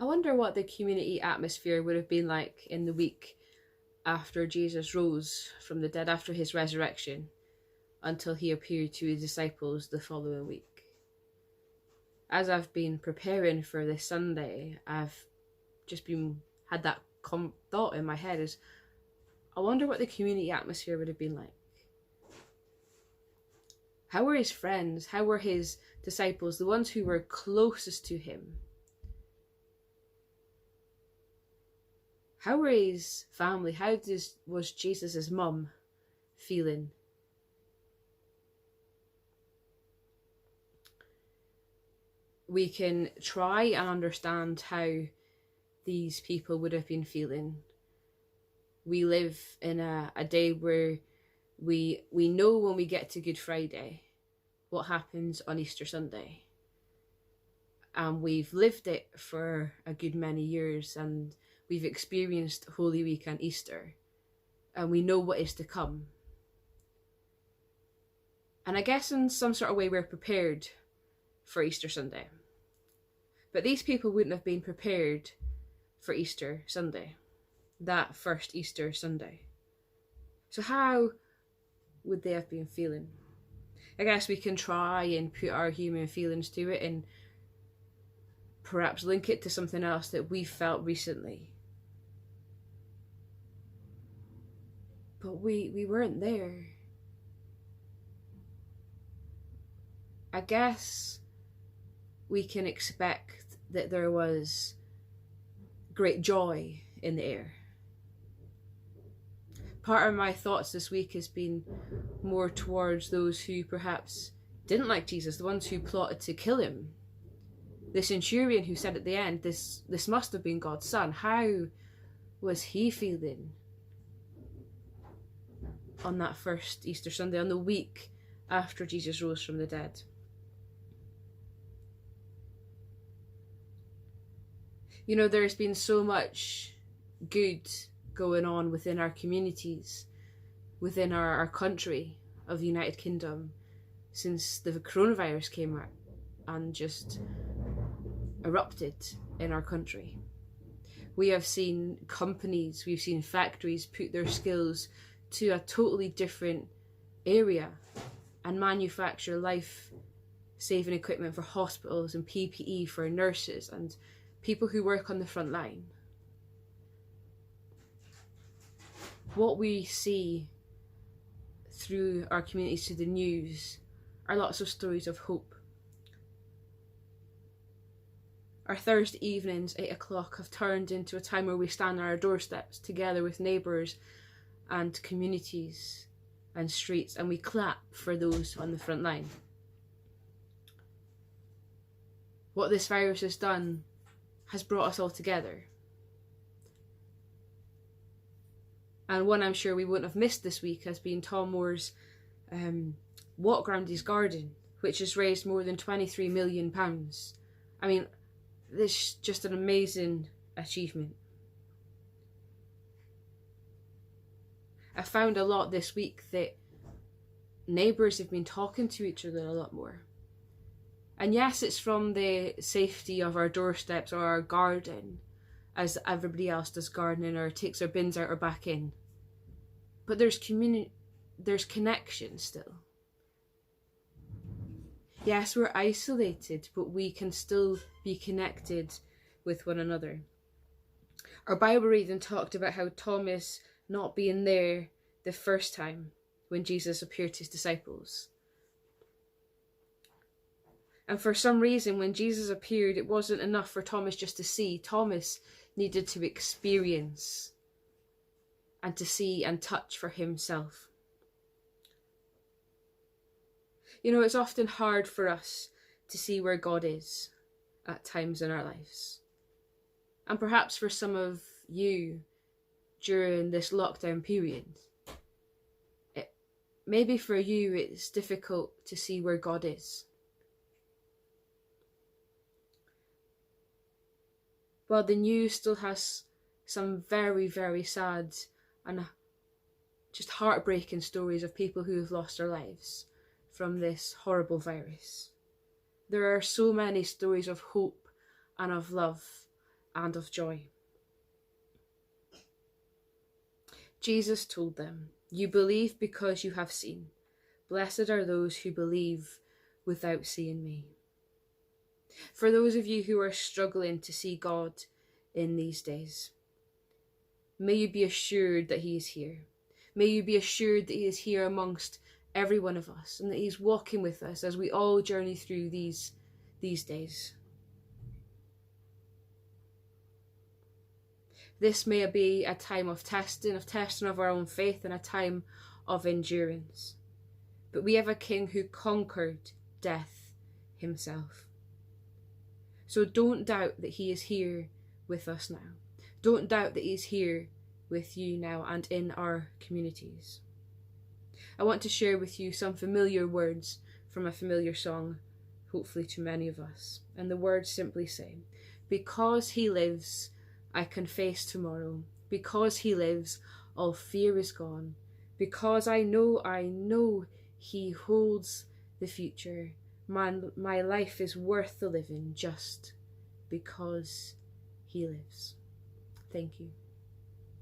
I wonder what the community atmosphere would have been like in the week after Jesus rose from the dead, after his resurrection, until he appeared to his disciples the following week. As I've been preparing for this Sunday, I've just been had that thought in my head is, I wonder what the community atmosphere would have been like. How were his friends? How were his disciples, the ones who were closest to him? How were his family? Was Jesus' mum feeling? We can try and understand how these people would have been feeling. We live in a day where we know when we get to Good Friday what happens on Easter Sunday. And we've lived it for a good many years, and we've experienced Holy Week and Easter, and we know what is to come. And I guess in some sort of way we're prepared for Easter Sunday. But these people wouldn't have been prepared for Easter Sunday, that first Easter Sunday. So how would they have been feeling? I guess we can try and put our human feelings to it and perhaps link it to something else that we felt recently. But we weren't there. I guess we can expect that there was great joy in the air. Part of my thoughts this week has been more towards those who perhaps didn't like Jesus, the ones who plotted to kill him. The centurion who said at the end, this must have been God's son. How was he feeling on that first Easter Sunday, on the week after Jesus rose from the dead? You know, there's been so much good going on within our communities, within our country of the United Kingdom, since the coronavirus came out and just erupted in our country. We have seen companies, we've seen factories put their skills to a totally different area and manufacture life-saving equipment for hospitals and PPE for nurses and people who work on the front line. What we see through our communities, through the news, are lots of stories of hope. Our Thursday evenings, 8 o'clock, have turned into a time where we stand on our doorsteps together with neighbours and communities and streets, and we clap for those on the front line. What this virus has done has brought us all together. And one I'm sure we wouldn't have missed this week has been Tom Moore's walk around his garden, which has raised more than £23 million. I mean, this is just an amazing achievement. I found a lot this week that neighbours have been talking to each other a lot more. And yes, it's from the safety of our doorsteps or our garden, as everybody else does gardening or takes their bins out or back in. But there's connection still. Yes, we're isolated, but we can still be connected with one another. Our Bible reading talked about how Thomas not being there the first time when Jesus appeared to his disciples. And for some reason, when Jesus appeared, it wasn't enough for Thomas just to see. Thomas needed to experience and to see and touch for himself. You know, it's often hard for us to see where God is at times in our lives. And perhaps for some of you during this lockdown period, maybe for you it's difficult to see where God is. Well, the news still has some very, very sad and just heartbreaking stories of people who have lost their lives from this horrible virus. There are so many stories of hope and of love and of joy. Jesus told them, "You believe because you have seen. Blessed are those who believe without seeing me." For those of you who are struggling to see God in these days, may you be assured that he is here. May you be assured that he is here amongst every one of us, and that he's walking with us as we all journey through these days. This may be a time of testing of our own faith, and a time of endurance. But we have a King who conquered death himself. So don't doubt that he is here with us now. Don't doubt that he is here with you now and in our communities. I want to share with you some familiar words from a familiar song, hopefully to many of us. And the words simply say, "Because he lives, I can face tomorrow. Because he lives, all fear is gone. Because I know he holds the future. My life is worth the living just because he lives." Thank you.